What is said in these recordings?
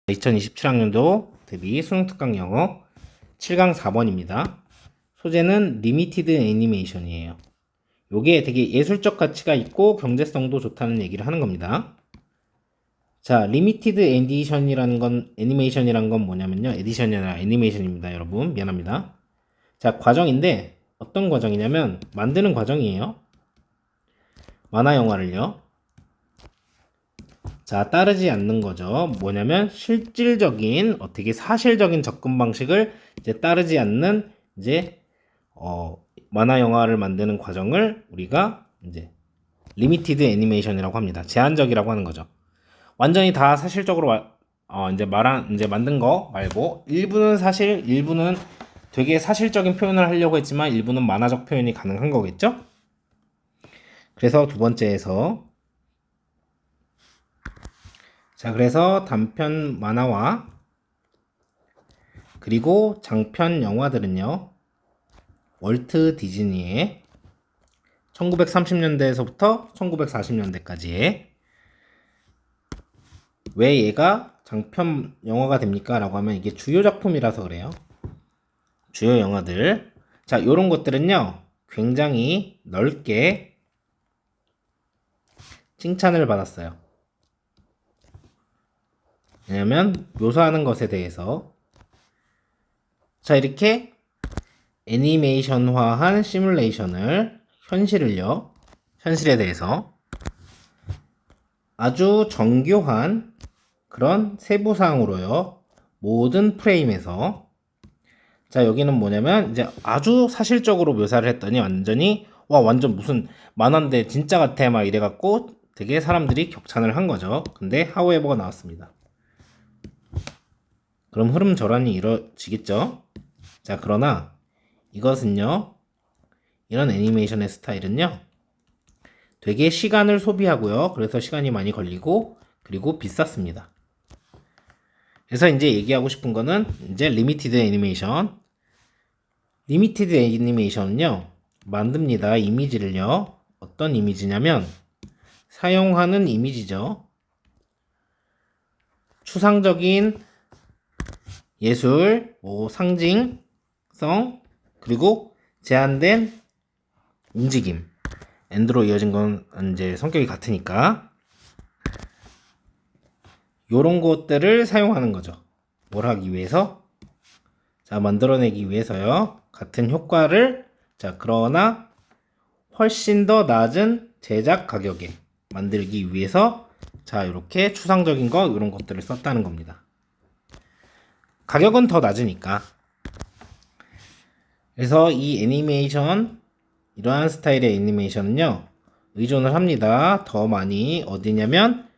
2027학년도 대비 수능특강 영어 7강 4번입니다. 소재는 리미티드 애니메이션이에요. 요게 되게 예술적 가치가 있고 경제성도 좋다는 얘기를 하는 겁니다. 자, 리미티드 애니메이션이라는 건 뭐냐면요. 에디션이 아니라 애니메이션입니다, 여러분. 미안합니다. 자, 과정인데 어떤 과정이냐면 만드는 과정이에요. 만화 영화를요. 자, 따르지 않는 거죠. 뭐냐면 실질적인 어떻게 사실적인 접근 방식을 이제 따르지 않는 이제 만화 영화를 만드는 과정을 우리가 이제 리미티드 애니메이션이라고 합니다. 제한적이라고 하는 거죠. 완전히 다 사실적으로 이제 만든 거 말고 일부는 사실, 일부는 되게 사실적인 표현을 하려고 했지만 일부는 만화적 표현이 가능한 거겠죠? 그래서 두 번째에서 자, 그래서 단편 만화와 그리고 장편 영화들은요. 월트 디즈니의 1930년대에서부터 1940년대까지의 왜 얘가 장편 영화가 됩니까? 라고 하면 이게 주요 작품이라서 그래요. 주요 영화들. 자, 요런 것들은요. 굉장히 넓게 칭찬을 받았어요. 왜냐면 묘사하는 것에 대해서 자, 이렇게 애니메이션화한 시뮬레이션을 현실에 대해서 아주 정교한 그런 세부사항으로요. 모든 프레임에서 자, 여기는 뭐냐면 이제 아주 사실적으로 묘사를 했더니 완전히 완전 무슨 만화인데 진짜 같아 막 이래갖고 되게 사람들이 격찬을 한 거죠. 근데 하우에버가 나왔습니다. 그럼 흐름 전환이 이루어지겠죠? 자, 그러나 이것은요. 이런 애니메이션의 스타일은요. 되게 시간을 소비하고요. 그래서 시간이 많이 걸리고 그리고 비쌌습니다. 그래서 이제 얘기하고 싶은 거는 이제 리미티드 애니메이션. 리미티드 애니메이션은요. 만듭니다. 이미지를요. 어떤 이미지냐면 사용하는 이미지죠. 추상적인 예술, 상징성, 그리고 제한된 움직임. 엔드로 이어진 건 이제 성격이 같으니까 요런 것들을 사용하는 거죠. 뭘 하기 위해서? 자, 만들어내기 위해서요. 같은 효과를 그러나 훨씬 더 낮은 제작 가격에 만들기 위해서 이렇게 추상적인 거 이런 것들을 썼다는 겁니다. 가격은 더 낮으니까. 그래서 이 애니메이션 이러한 스타일의 애니메이션은요. 의존을 합니다. 더 많이 어디냐면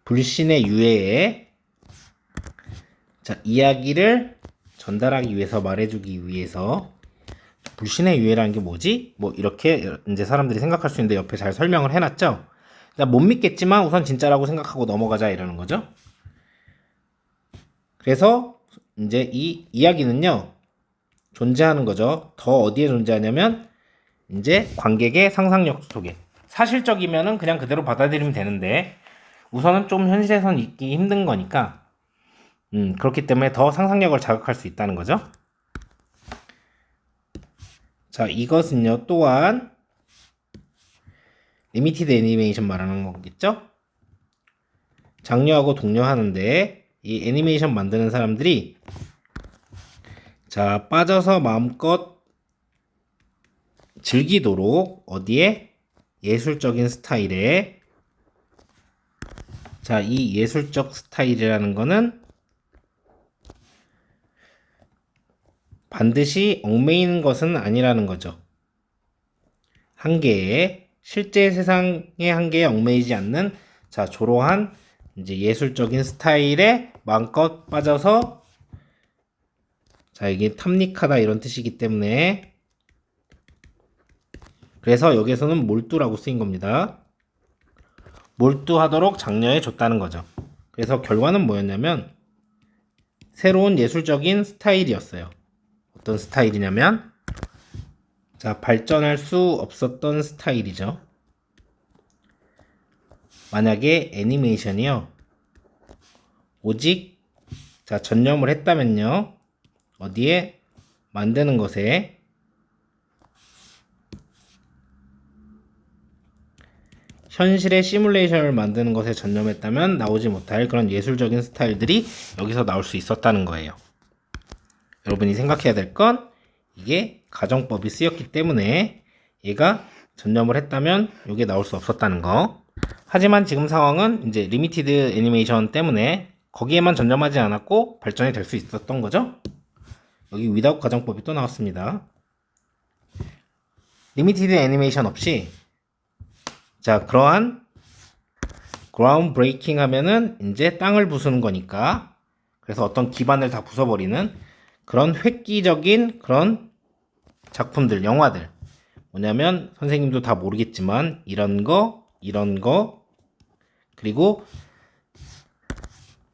불신의 유해에 이야기를 전달하기 위해서 말해주기 위해서 불신의 유해라는 게 뭐지? 뭐 이렇게 이제 사람들이 생각할 수 있는데 옆에 잘 설명을 해놨죠. 못 믿겠지만 우선 진짜라고 생각하고 넘어가자 이러는 거죠. 그래서 이제 이 이야기는요 존재하는 거죠. 더 어디에 존재하냐면 이제 관객의 상상력 속에. 사실적이면은 그냥 그대로 받아들이면 되는데 우선은 좀 현실에선 있기 힘든 거니까 그렇기 때문에 더 상상력을 자극할 수 있다는 거죠. 자, 이것은요 또한 리미티드 애니메이션 말하는 거겠죠? 장려하고 독려하는데 이 애니메이션 만드는 사람들이 빠져서 마음껏 즐기도록 어디에? 예술적인 스타일에 이 예술적 스타일이라는 거는 반드시 얽매이는 것은 아니라는 거죠. 한계에 실제 세상의 한계에 얽매이지 않는 조로한 이제 예술적인 스타일에 마음껏 빠져서 이게 탐닉하다 이런 뜻이기 때문에 그래서 여기서는 몰두라고 쓰인 겁니다. 몰두하도록 장려해 줬다는 거죠. 그래서 결과는 뭐였냐면 새로운 예술적인 스타일이었어요. 어떤 스타일이냐면 발전할 수 없었던 스타일이죠. 만약에 애니메이션이요 오직 자 전념을 했다면요. 어디에? 만드는 것에 현실의 시뮬레이션을 만드는 것에 전념했다면 나오지 못할 그런 예술적인 스타일들이 여기서 나올 수 있었다는 거예요. 여러분이 생각해야 될 건 이게 가정법이 쓰였기 때문에 얘가 전념을 했다면 이게 나올 수 없었다는 거. 하지만 지금 상황은 이제 리미티드 애니메이션 때문에 거기에만 전념하지 않았고 발전이 될 수 있었던 거죠. 여기 without 가정법이 또 나왔습니다. 리미티드 애니메이션 없이 자 그러한 그라운드 브레이킹 하면은 이제 땅을 부수는 거니까 그래서 어떤 기반을 다 부숴버리는 그런 획기적인 그런 작품들, 영화들 뭐냐면 선생님도 다 모르겠지만 이런 거, 그리고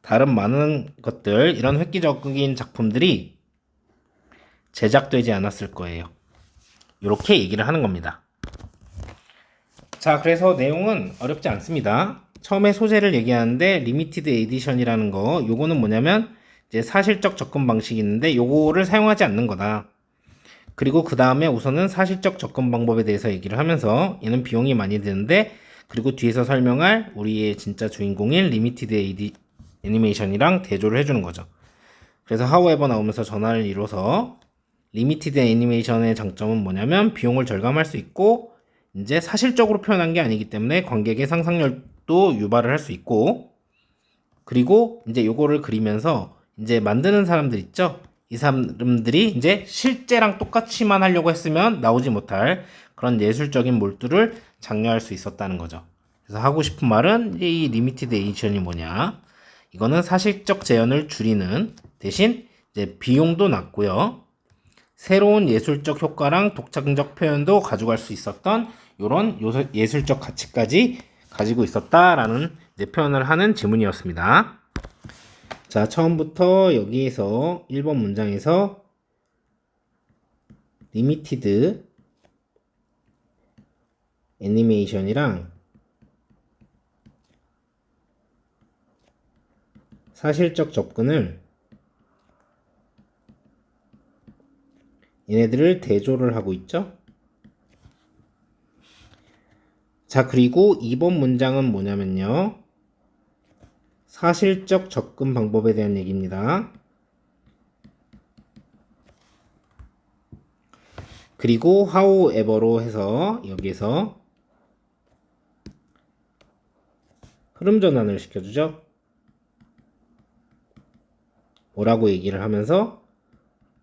다른 많은 것들 이런 획기적인 작품들이 제작되지 않았을 거예요. 이렇게 얘기를 하는 겁니다. 자, 그래서 내용은 어렵지 않습니다. 처음에 소재를 얘기하는데 리미티드 에디션이라는 거 요거는 뭐냐면 이제 사실적 접근 방식이 있는데 요거를 사용하지 않는 거다. 그리고 그 다음에 우선은 사실적 접근 방법에 대해서 얘기를 하면서 얘는 비용이 많이 드는데 그리고 뒤에서 설명할 우리의 진짜 주인공인 리미티드 애니메이션이랑 대조를 해주는 거죠. 그래서 however 나오면서 전환을 이뤄서 리미티드 애니메이션의 장점은 뭐냐면 비용을 절감할 수 있고 이제 사실적으로 표현한 게 아니기 때문에 관객의 상상력도 유발을 할 수 있고 그리고 이제 요거를 그리면서 이제 만드는 사람들 있죠? 이 사람들이 이제 실제랑 똑같이만 하려고 했으면 나오지 못할 그런 예술적인 몰두를 장려할 수 있었다는 거죠. 그래서 하고 싶은 말은 이 리미티드 에디션이 뭐냐? 이거는 사실적 재현을 줄이는 대신 이제 비용도 낮고요. 새로운 예술적 효과랑 독창적 표현도 가져갈 수 있었던 이런 예술적 가치까지 가지고 있었다라는 표현을 하는 지문이었습니다. 자, 처음부터 여기에서 1번 문장에서 리미티드 애니메이션이랑 사실적 접근을 얘네들을 대조를 하고 있죠. 자, 그리고 2번 문장은 뭐냐면요. 사실적 접근 방법에 대한 얘기입니다. 그리고 however로 해서 여기에서 흐름 전환을 시켜주죠. 뭐라고 얘기를 하면서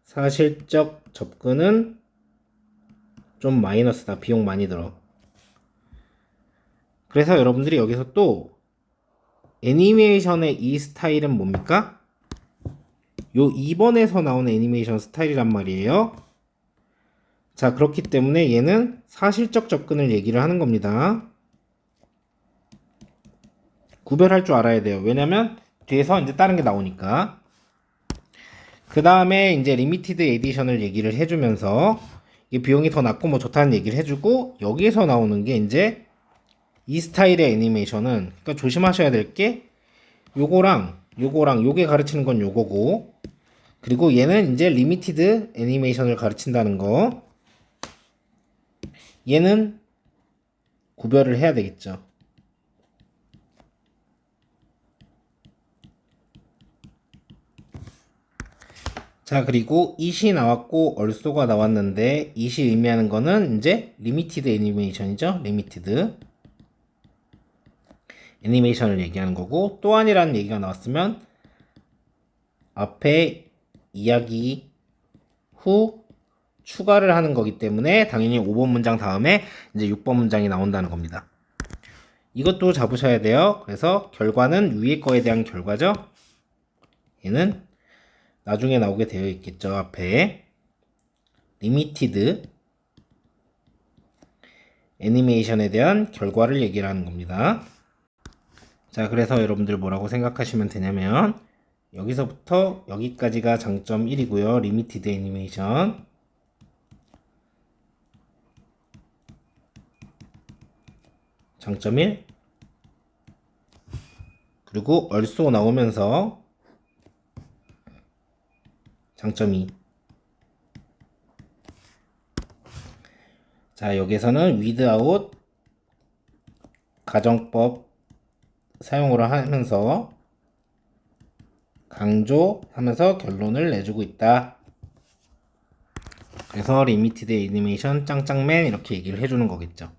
사실적 접근은 좀 마이너스다. 비용 많이 들어. 그래서 여러분들이 여기서 또 애니메이션의 이 스타일은 뭡니까? 요 2번에서 나오는 애니메이션 스타일이란 말이에요. 자, 그렇기 때문에 얘는 사실적 접근을 얘기를 하는 겁니다. 구별할 줄 알아야 돼요. 왜냐면 뒤에서 이제 다른 게 나오니까. 그 다음에 이제 리미티드 에디션을 얘기를 해주면서 이 비용이 더 낮고 뭐 좋다는 얘기를 해주고 여기에서 나오는 게 이제 이 스타일의 애니메이션은 그러니까 조심하셔야 될 게 요거랑 요게 가르치는 건 요거고 그리고 얘는 이제 리미티드 애니메이션을 가르친다는 거 얘는 구별을 해야 되겠죠. 자, 그리고 it이 나왔고 also가 나왔는데 it이 의미하는 거는 이제 리미티드 애니메이션이죠. 리미티드 애니메이션을 얘기하는 거고 또한이라는 얘기가 나왔으면 앞에 이야기 후 추가를 하는 거기 때문에 당연히 5번 문장 다음에 이제 6번 문장이 나온다는 겁니다. 이것도 잡으셔야 돼요. 그래서 결과는 위에 거에 대한 결과죠. 얘는 나중에 나오게 되어 있겠죠. 앞에 리미티드 애니메이션에 대한 결과를 얘기를 하는 겁니다. 자, 그래서 여러분들 뭐라고 생각하시면 되냐면 여기서부터 여기까지가 장점 1이고요. 리미티드 애니메이션. 장점 1. 그리고 also 나오면서 장점이 자 여기서는 without 가정법 사용을 하면서 강조하면서 결론을 내주고 있다. 그래서 리미티드 애니메이션 짱짱맨 이렇게 얘기를 해주는 거겠죠.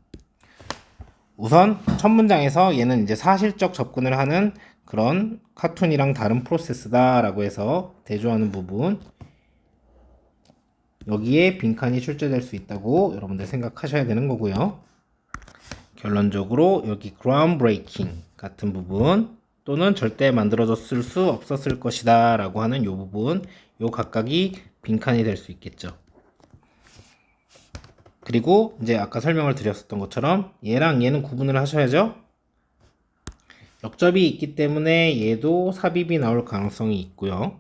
우선 첫 문장에서 얘는 이제 사실적 접근을 하는 그런 카툰이랑 다른 프로세스다 라고 해서 대조하는 부분, 여기에 빈칸이 출제될 수 있다고 여러분들 생각하셔야 되는 거고요. 결론적으로 여기 groundbreaking 같은 부분 또는 절대 만들어졌을 수 없었을 것이다 라고 하는 이 부분, 요 각각이 빈칸이 될 수 있겠죠. 그리고 이제 아까 설명을 드렸었던 것처럼 얘랑 얘는 구분을 하셔야죠. 역접이 있기 때문에 얘도 삽입이 나올 가능성이 있고요.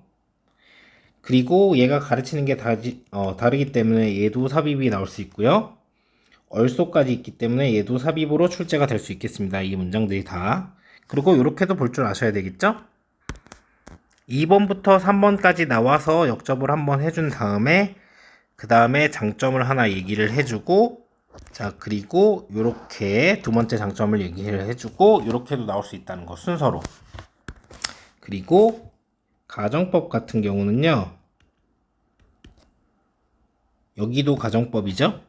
그리고 얘가 가르치는 게 다르기 때문에 얘도 삽입이 나올 수 있고요. 얼소까지 있기 때문에 얘도 삽입으로 출제가 될 수 있겠습니다. 이 문장들이 다. 그리고 이렇게도 볼 줄 아셔야 되겠죠? 2번부터 3번까지 나와서 역접을 한번 해준 다음에 그 다음에 장점을 하나 얘기를 해주고, 자 그리고 요렇게 두 번째 장점을 얘기를 해주고 요렇게도 나올 수 있다는 거 순서로. 그리고 가정법 같은 경우는요, 여기도 가정법이죠.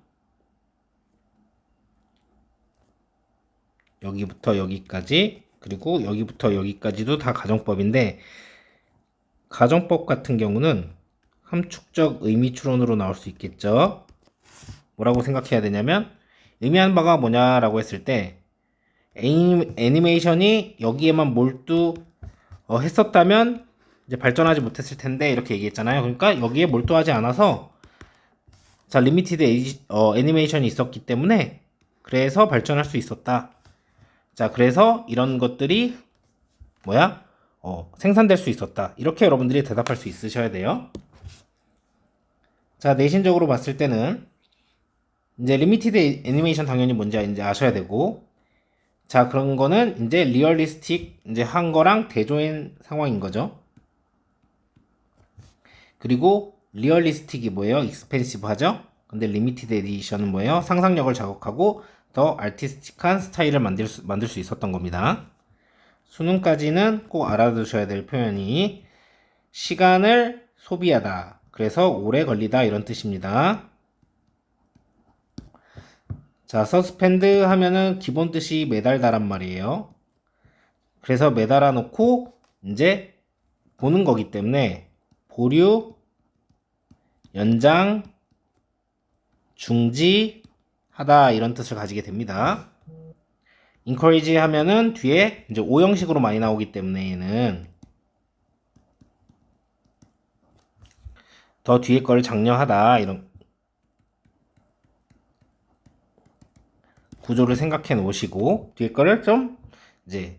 여기부터 여기까지, 그리고 여기부터 여기까지도 다 가정법인데, 가정법 같은 경우는 함축적 의미 추론으로 나올 수 있겠죠. 뭐라고 생각해야 되냐면, 의미하는 바가 뭐냐라고 했을 때 애니메이션이 여기에만 했었다면 이제 발전하지 못했을 텐데 이렇게 얘기했잖아요. 그러니까 여기에 몰두하지 않아서 자 리미티드 애니메이션이 있었기 때문에 그래서 발전할 수 있었다. 자 그래서 이런 것들이 생산될 수 있었다. 이렇게 여러분들이 대답할 수 있으셔야 돼요. 자 내신적으로 봤을 때는 이제 리미티드 애니메이션 당연히 뭔지 이제 아셔야 되고, 자 그런 거는 이제 리얼리스틱 이제 한 거랑 대조인 상황인 거죠. 그리고 리얼리스틱이 뭐예요? 익스펜시브 하죠. 근데 리미티드 에디션은 뭐예요? 상상력을 자극하고 더 아티스틱한 스타일을 만들 수 있었던 겁니다. 수능까지는 꼭 알아두셔야 될 표현이 시간을 소비하다, 그래서 오래 걸리다 이런 뜻입니다. 자, 서스펜드 하면은 기본 뜻이 매달다란 말이에요. 그래서 매달아 놓고 이제 보는 거기 때문에 보류, 연장, 중지하다 이런 뜻을 가지게 됩니다. encourage 하면은 뒤에 이제 오형식으로 많이 나오기 때문에 얘는 더 뒤에 거를 장려하다 이런 구조를 생각해 놓으시고, 뒤에 거를 좀 이제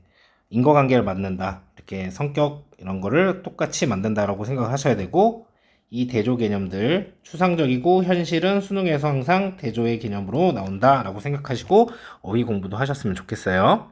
인과관계를 만든다, 이렇게 성격 이런 거를 똑같이 만든다라고 생각하셔야 되고, 이 대조 개념들 추상적이고 현실은 수능에서 항상 대조의 개념으로 나온다라고 생각하시고 어휘 공부도 하셨으면 좋겠어요.